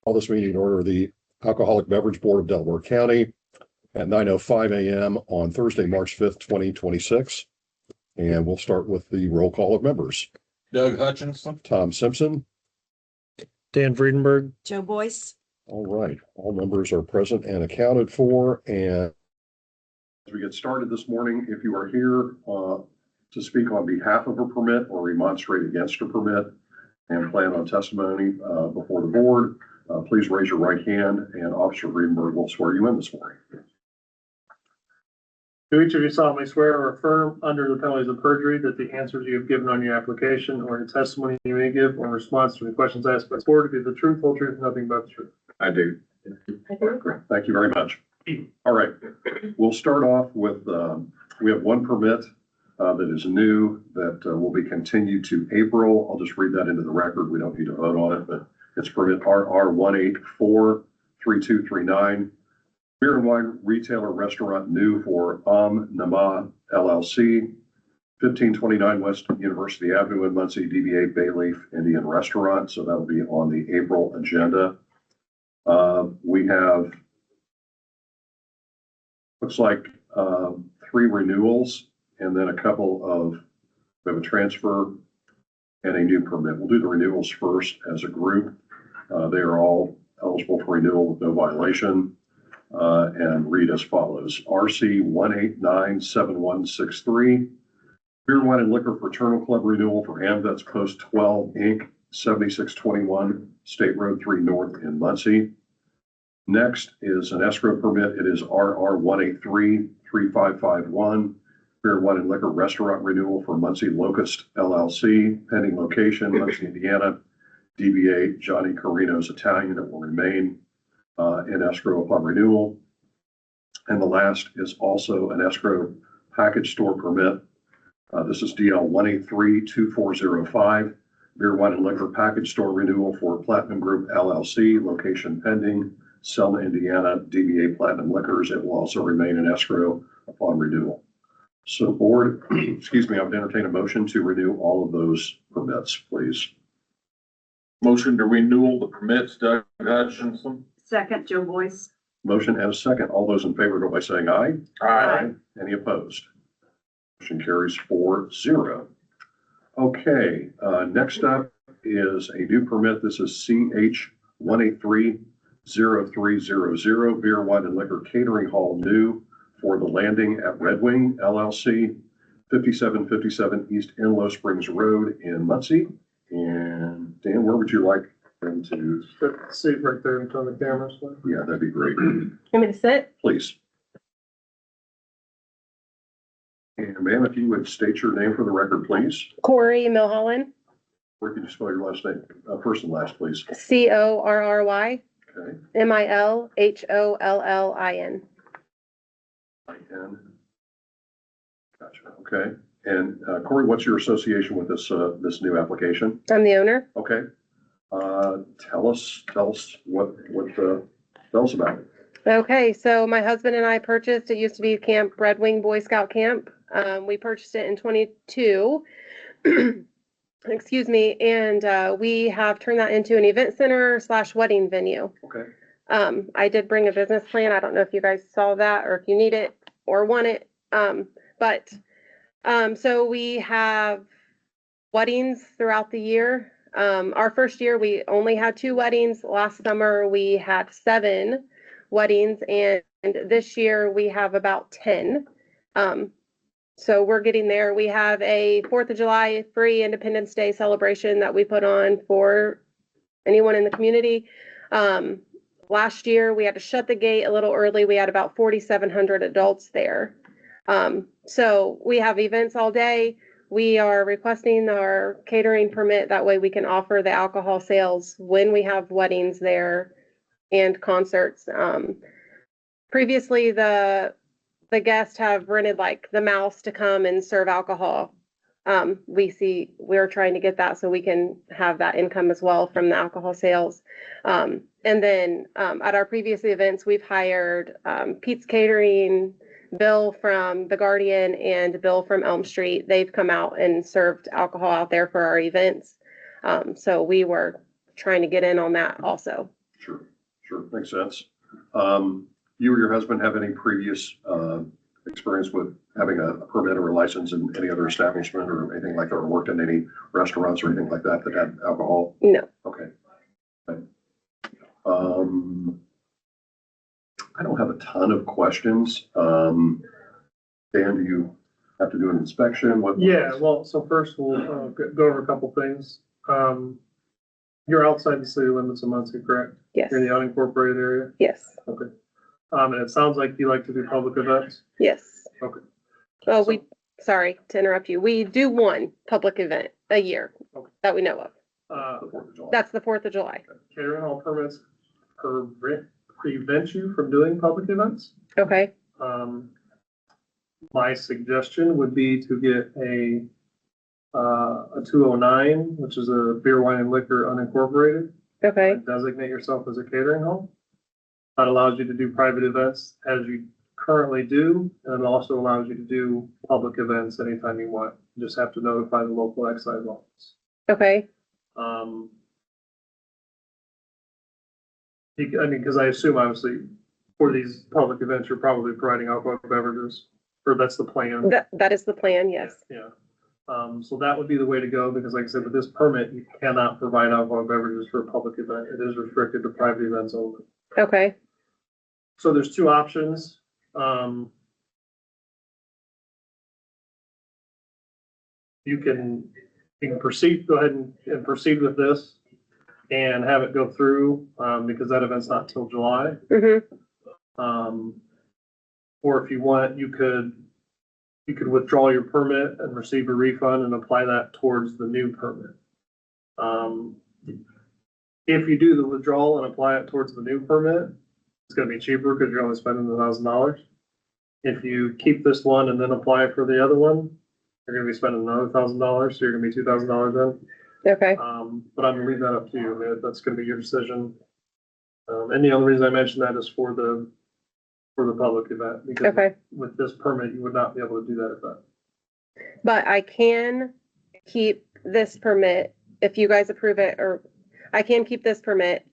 Call this meeting in order of the Alcoholic Beverage Board of Delaware County at 9:05 a.m. on Thursday, March 5th, 2026. And we'll start with the roll call of members. Doug Hutchinson. Tom Simpson. Dan Friedenberg. Joe Boyce. All right. All members are present and accounted for. And as we get started this morning, if you are here to speak on behalf of a permit or remonstrate against a permit and plan on testimony before the board, please raise your right hand and Officer Friedenberg will swear you in this morning. Do each of you solemnly swear or affirm under the penalties of perjury that the answers you have given on your application or the testimony you may give in response to the questions asked by the board to be the truth, whole truth, nothing but the truth? I do. I do. Great. Thank you very much. All right. We'll start off with, we have one permit that is new that will be continued to April. I'll just read that into the record. We don't need to vote on it, but it's permit RR1843239. Beer and wine retailer restaurant new for Nama LLC, 1529 West University Avenue in Muncie, DBA Bayleaf Indian Restaurant. So that'll be on the April agenda. We have, looks like 3 renewals and then a couple of, we have a transfer and a new permit. We'll do the renewals first as a group. They are all eligible for renewal with no violation. And read as follows. RC 1897163, Beer, Wine, and Liquor Fraternal Club renewal for Amvets Post 12 Inc., 7621 State Road 3 North in Muncie. Next is an escrow permit. It is RR 1833551, Beer, Wine, and Liquor Restaurant renewal for Muncie Locust LLC, pending location, Muncie, Indiana, DBA Johnny Carino's Italian. It will remain in escrow upon renewal. And the last is also an escrow package store permit. This is DL 1832405, Beer, Wine, and Liquor package store renewal for Platinum Group LLC, location pending, Selma, Indiana, DBA Platinum Liquors. It will also remain in escrow upon renewal. So board, excuse me, I would entertain a motion to renew all of those permits, please. Motion to renewal the permits, Doug Hutchinson. Second, Joe Boyce. Motion and a second. All those in favor go by saying aye. Aye. Any opposed? Motion carries 4-0. Okay, next up is a new permit. This is CH 1830300, Beer, Wine, and Liquor Catering Hall new for the Landing at Red Wing LLC, 5757 East Enlow Springs Road in Muncie. And Dan, where would you like them to? Sit right there in front of the camera. So. Yeah, that'd be great. Want me to sit? Please. And ma'am, if you would state your name for the record, please. Corey Milholland. Where can you spell your last name? First and last, please. Corry Okay. Milhollin. I-N. Gotcha. Okay. And Corey, what's your association with this this new application? I'm the owner. Okay. Tell us what tell us about it. Okay, so my husband and I purchased, it used to be Camp Red Wing Boy Scout Camp. We purchased it in 22. Excuse me. And we have turned that into an event center / wedding venue. Okay. I did bring a business plan. I don't know if you guys saw that or if you need it or want it. So we have weddings throughout the year. Our first year, we only had 2 weddings. Last summer, we had 7 weddings, and this year we have about 10. So we're getting there. We have a 4th of July free Independence Day celebration that we put on for anyone in the community. Last year, we had to shut the gate a little early. We had about 4,700 adults there. So we have events all day. We are requesting our catering permit. That way we can offer the alcohol sales when we have weddings there and concerts. Previously, the guests have rented like the Mouse to come and serve alcohol. We're trying to get that so we can have that income as well from the alcohol sales. And then at our previous events, we've hired Pete's Catering, Bill from The Guardian, and Bill from Elm Street. They've come out and served alcohol out there for our events. So we were trying to get in on that also. Sure, sure, makes sense. You or your husband have any previous, experience with having a permit or a license in any other establishment or anything like that, or worked in any restaurants or anything like that that had alcohol? No. Okay. Okay. I don't have a ton of questions. Dan, do you have to do an inspection? What? Yeah, well, so first we'll go over a couple things. You're outside the city limits of Muncie, correct? Yes. You're in the unincorporated area? Yes. Okay. And it sounds like you like to do public events? Yes. Okay. Well, sorry to interrupt you. We do one public event a year Okay. that we know of. The 4th of July. That's the 4th of July. Catering hall permits prevent you from doing public events. Okay. My suggestion would be to get a 209, which is a beer, wine, and liquor unincorporated. Okay. Designate yourself as a catering hall. That allows you to do private events as you currently do, and it also allows you to do public events anytime you want. You just have to notify the local excise office. Okay. Because I assume obviously for these public events, you're probably providing alcoholic beverages, or that's the plan. That is the plan. Yes. Yeah. So that would be the way to go, because like I said, with this permit, you cannot provide alcoholic beverages for a public event. It is restricted to private events only. Okay. So there's two options. You can proceed, go ahead and proceed with this and have it go through, because that event's not till July. Mm-hmm. Or if you want, you could withdraw your permit and receive a refund and apply that towards the new permit. If you do the withdrawal and apply it towards the new permit, it's gonna be cheaper because you're only spending $1,000. If you keep this one and then apply for the other one, you're gonna be spending another $1,000, so you're gonna be $2,000 in. Okay. But I'm gonna leave that up to you. I mean, that's gonna be your decision. And the only reason I mentioned that is for the public event, because Okay. with this permit, you would not be able to do that event. But I can keep this permit if you guys approve it, or I can keep this permit,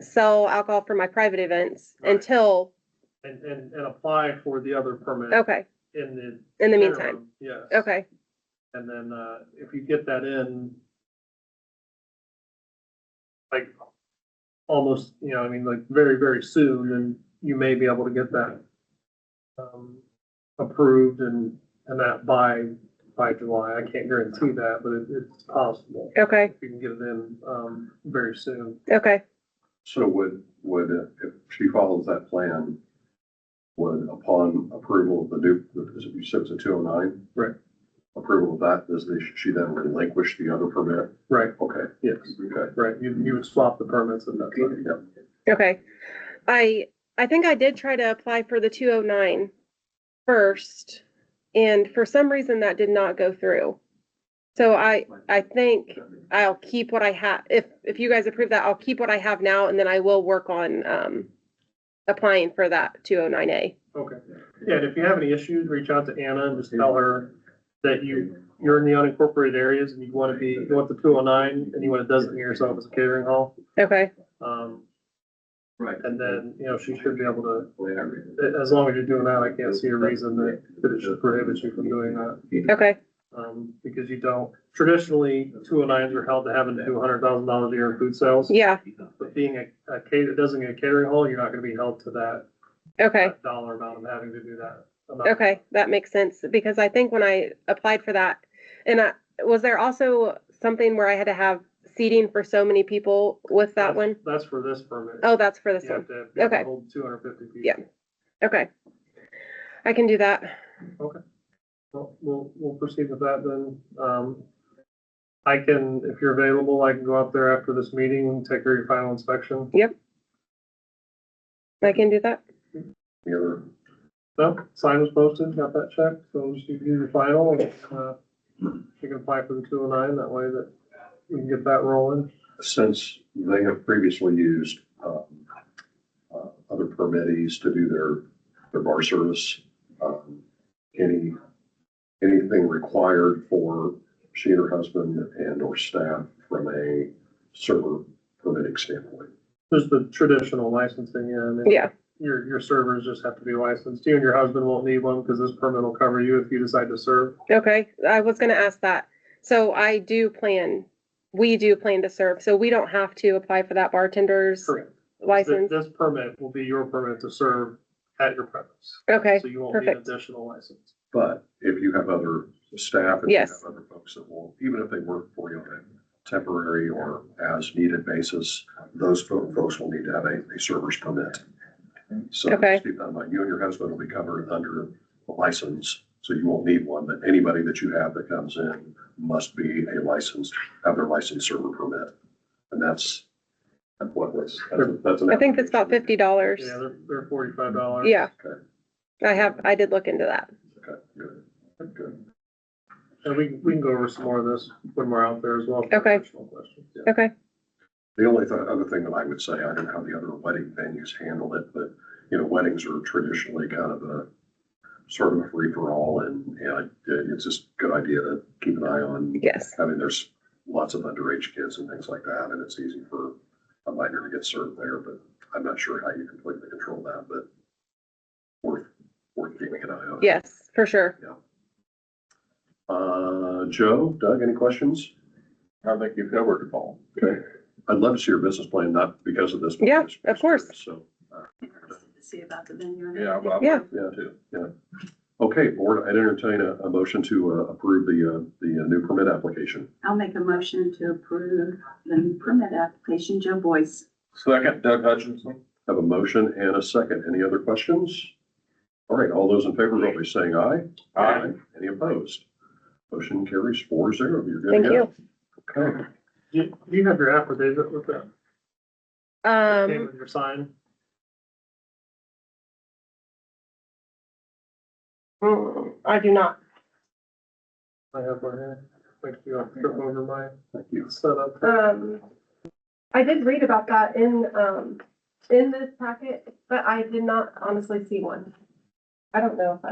sell alcohol for my private events Right. until, And apply for the other permit okay, in the. in the interim, meantime. Yes. Okay. And then, if you get that in, like, almost, like very, very soon, then you may be able to get that, approved and that by July. I can't guarantee that, but it's possible. Okay. If you can get it in, very soon. Okay. So would, if she follows that plan, would upon approval of the new, you said it's a 209? Right. Approval of that, she then relinquish the other permit? Right, Okay, yes, okay. right. You would swap the permits at that time. Yep. Okay. I think I did try to apply for the 209 first, and for some reason that did not go through. So I think I'll keep what I have. If you guys approve that, I'll keep what I have now, and then I will work on applying for that 209A. Okay. Yeah, and if you have any issues, reach out to Anna and just tell her that you're in the unincorporated areas and you want the 209 and you want to designate yourself as a catering hall. Okay. Right. And then, she should be able to, as long as you're doing that, I can't see a reason that it should prohibit you from doing that. Okay. Because you don't, traditionally, 209s are held to having to do $100,000 a year in food sales. Yeah. But being a designated catering hall, you're not gonna be held to that Okay. dollar amount of having to do that. Okay. That makes sense, because I think when I applied for that, and was there also something where I had to have seating for so many people with that one? That's for this permit. Oh, that's for this You one. have to Okay. hold 250 people. Yeah. Okay. I can do that. Okay. Well, we'll proceed with that then. I can, if you're available, I can go out there after this meeting and take your final inspection. I can do that. The other, No, sign was posted, got that checked, so just you do the final, and, you can apply for the 209, that way that we can get that rolling. since they have previously used, other permittees to do their bar service, anything required for she and her husband and or staff from a server permitting standpoint? There's the traditional licensing, yeah. I mean, Yeah, your servers just have to be licensed. You and your husband won't need one because this permit will cover you if you decide to serve. okay, I was gonna ask that. So we do plan to serve, so we don't have to apply for that bartender's Correct. license? This permit will be your permit to serve at your premise. Okay, So you won't need an perfect. additional license. But if you have other staff, if you have Yes. other folks that will, even if they work for you on a temporary or as needed basis, those folks will need to have a server's permit. So Okay. just keep that in mind. You and your husband will be covered under the license, so you won't need one, but anybody that you have that comes in must be a licensed, have their licensed server permit. And that's what was, that's an. I think that's about $50. Yeah, they're $45. Yeah, Okay, I did look into that. okay, good, good. And we can go over some more of this when we're out there as well. for Okay. additional questions. Okay, The only other thing that I would say, I don't know how the other wedding venues handle it, but, you know, weddings are traditionally kind of a sort of a free-for-all, and it's just a good idea to keep an eye on. yes, I mean, there's lots of underage kids and things like that, and it's easy for a minor to get served there, but I'm not sure how you completely control that, but worth keeping an eye on. yes, for sure. Joe, Doug, any questions? I think you covered it all. Okay. I'd love to see your business plan, not because of this. but Yeah, just- of course. So, See about the venue. and Yeah, everything. well, Yeah. yeah, yeah. Okay, board, I'd entertain a motion to approve the new permit application. I'll make a motion to approve the new permit application, Joe Boyce. second, Doug Hutchinson. Have a motion and a second. Any other questions? All right, all those in favor, vote by saying aye. Aye. Any opposed? Motion carries 4-0. You're good to Thank go. you. Okay. Do you have your affidavit with that? Came with your sign? I do not. I have one here. Thank you. I'll trip over my Thank you. setup. I did read about that in this packet, but I did not honestly see one. I don't know if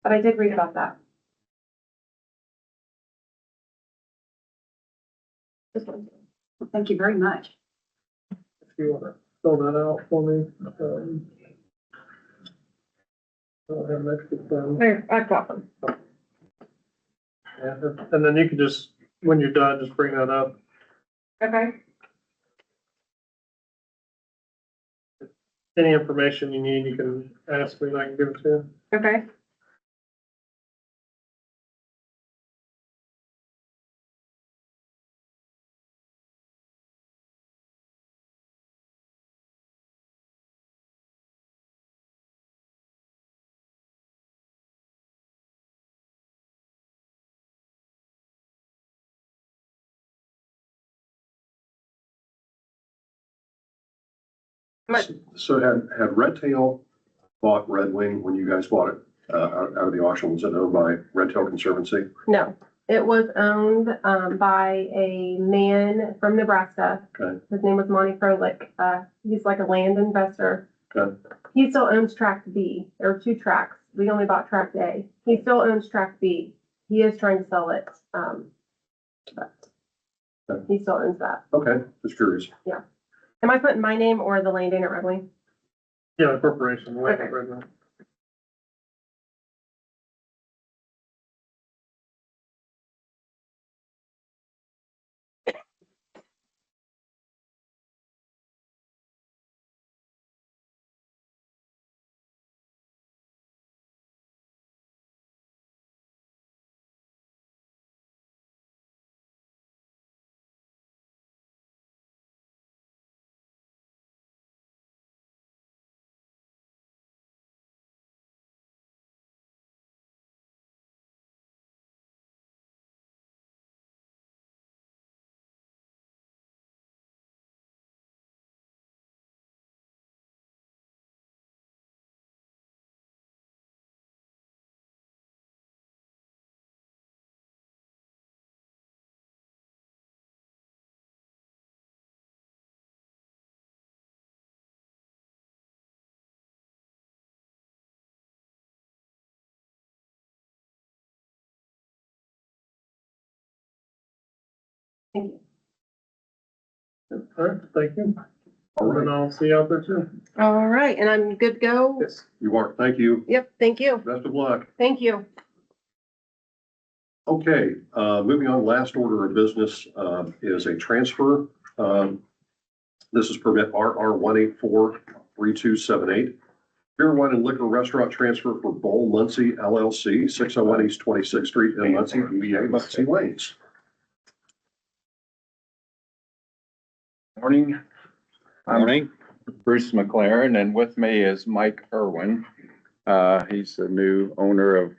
but I did read about that. This one. Thank you very much. If you wanna fill that out for me. I'll have an extra pen. There, I've got them. Yeah, and then you can just, when you're done, just bring that up. Okay. Any information you need, you can ask me and I can give it to you. Okay. So had Red Tail bought Red Wing when you guys bought it out of the auction? Was it owned by Red Tail Conservancy? No, it was owned by a man from Nebraska. Okay. His name was Monty Froelich. He's like a land investor. Okay. He still owns tract B. There are 2 tracts. We only bought tract A. He still owns tract B. He is trying to sell it. But Okay. he still owns that. Okay, just curious. Am I putting my name or the landowner Red Wing? Yeah, the corporation, Wayne Okay. Redmond. Thank you. All right, thank you. All right. And I'll see you out there too. All right, and I'm good to go? Yes. You are, thank you. Yep, thank you. Best of luck. Thank you. Okay, moving on, last order of business, is a transfer. This is permit RR 1843278. Beer, wine, and liquor restaurant transfer for Bowl Muncie LLC, 601 East 26th Street in Muncie, DBA Muncie Lanes. Morning. I'm Bruce McLaren, and with me is Mike Irwin. He's the new owner of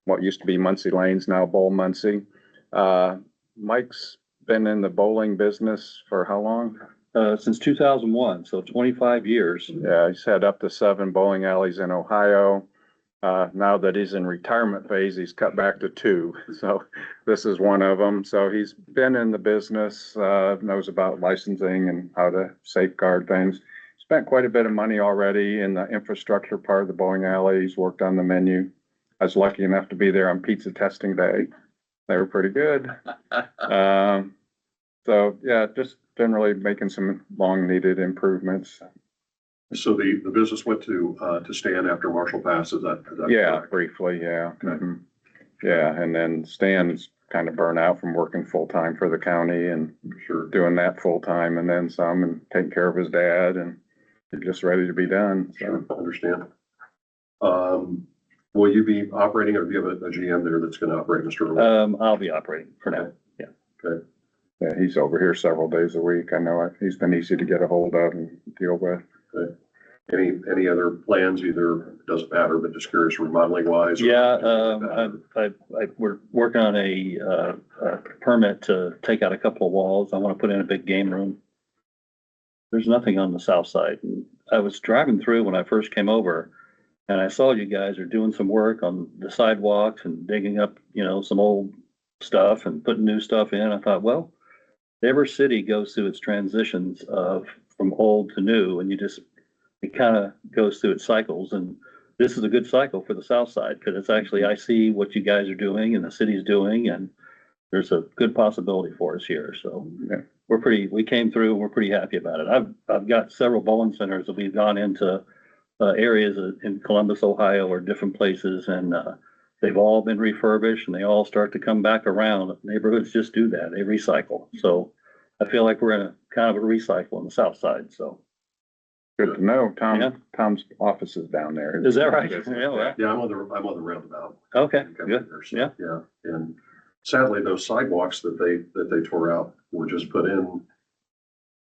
what used to be Muncie Lanes, now Bowl Muncie. Mike's been in the bowling business for how long? Since 2001, so 25 years. Yeah, he's had up to 7 bowling alleys in Ohio. Now that he's in retirement phase, he's cut back to 2. So this is one of them. So he's been in the business, knows about licensing and how to safeguard things. Spent quite a bit of money already in the infrastructure part of the bowling alley. He's worked on the menu. I was lucky enough to be there on pizza testing day. They were pretty good. So yeah, just generally making some long needed improvements. So the business went to Stan after Marshall passed, is that Yeah, correct? briefly, yeah. Okay. Mhm. Yeah, and then Stan's kind of burnt out from working full-time for the county and Sure. doing that full-time and then some and taking care of his dad and he's just ready to be done, Sure, so. I understand. Will you be operating or do you have a GM there that's gonna operate, Mr. Earl? I'll be operating for now. Yeah, he's over here several days a week. I know he's been easy to get a hold of and deal with. Any other plans, either, doesn't matter, but just curious remodeling wise? We're working on a permit to take out a couple of walls. I want to put in a big game room. There's nothing on the south side. And I was driving through when I first came over and I saw you guys are doing some work on the sidewalks and digging up, some old stuff and putting new stuff in. I thought, well, every city goes through its transitions from old to new, and it kind of goes through its cycles. And this is a good cycle for the south side because it's actually, I see what you guys are doing and the city's doing, and there's a good possibility for us here. So Yeah. we came through and we're pretty happy about it. I've got several bowling centers that we've gone into areas in Columbus, Ohio, or different places, and they've all been refurbished and they all start to come back around. Neighborhoods just do that. They recycle. So I feel like we're in a kind of a recycle on the south side. So Good to know. Yeah. Tom's office is down there. is that right? Yeah, well, Yeah, I'm on the roundabout. okay, good. Yeah. Yeah, and sadly, those sidewalks that they tore out were just put in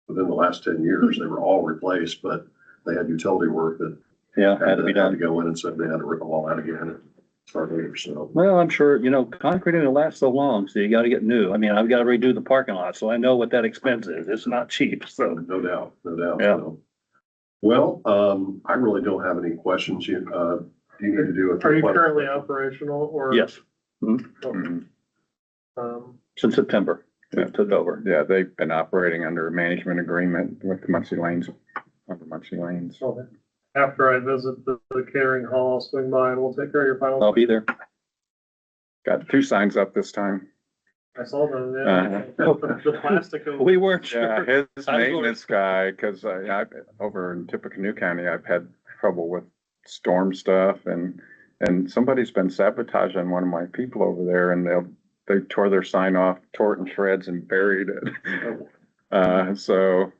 within the last 10 years. They were all replaced, but they had utility work that Yeah, had to be had to done. go in and said they had to rip them all out again and start over, so. Well, I'm sure, concrete didn't last so long, so you gotta get new. I mean, I've got to redo the parking lot, so I know what that expense is. It's not cheap, so. No doubt, no doubt. Yeah. So. Well, I really don't have any questions. Do you need to do a? Are you currently operational or? Yes, Mhm. since September, we took over. Yeah, they've been operating under a management agreement with Muncie Lanes, under Muncie Lanes. Okay. After I visit the catering hall, I'll swing by and we'll take care of your final. I'll be there. Got 2 signs up this time. I saw them, yeah. The plastic. over- We weren't Yeah, sure. his I was maintenance guy, cause I over in Tippecanoe County, I've had trouble with storm stuff and somebody's been sabotaging one of my people over there and they tore their sign off, tore it in shreds and buried it. So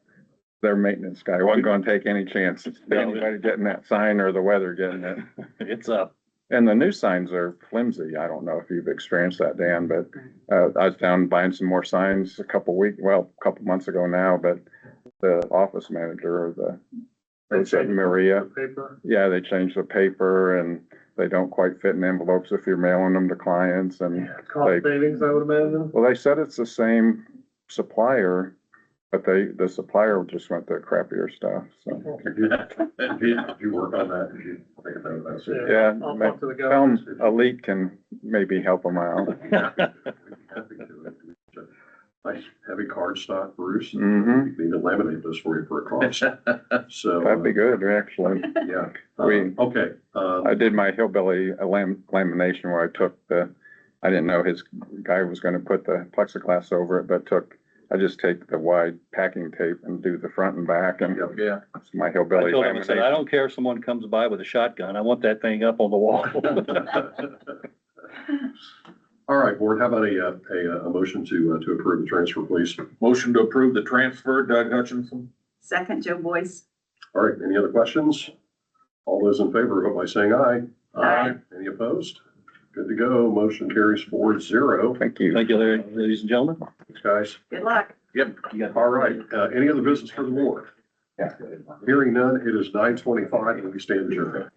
their maintenance guy wasn't gonna take any chances, anybody getting that sign or the weather getting it. It's up. And the new signs are flimsy. I don't know if you've experienced that, Dan, but I was down buying some more signs a couple months ago now, but the office manager or They was that changed Maria? the Paper. Yeah, they changed the paper and they don't quite fit in envelopes if you're mailing them to clients and, Cost savings, I would imagine. well, they said it's the same supplier, but the supplier just went the crappier stuff, so. Did you work on that? Did you think about that? Yeah, I'll talk to the Tell government. 'em Elite can maybe help them out. Happy to. Nice heavy card stock, Bruce. Mhm. We can even laminate those for you for a cost. So. That'd be good, actually. Yeah. Okay. I did my hillbilly lamination where I took I didn't know his guy was gonna put the plexiglass over it, but took I just take the wide packing tape and do the front and back and Yeah. it's my I hillbilly told him, I said, I laminate. don't care if someone comes by with a shotgun. I want that thing up on the wall. All right, board, how about a motion to approve the transfer, please? Motion to approve the transfer, Doug Hutchinson. Second, Joe Boyce. All right, any other questions? All those in favor, vote by saying aye. Aye. Any opposed? Good to go. Motion carries 4-0. Thank you. Thank you, Larry, ladies and gentlemen. Thanks, guys. Good luck. All right, any other business for the board? Hearing none, it is 9:25 and we stand adjourned.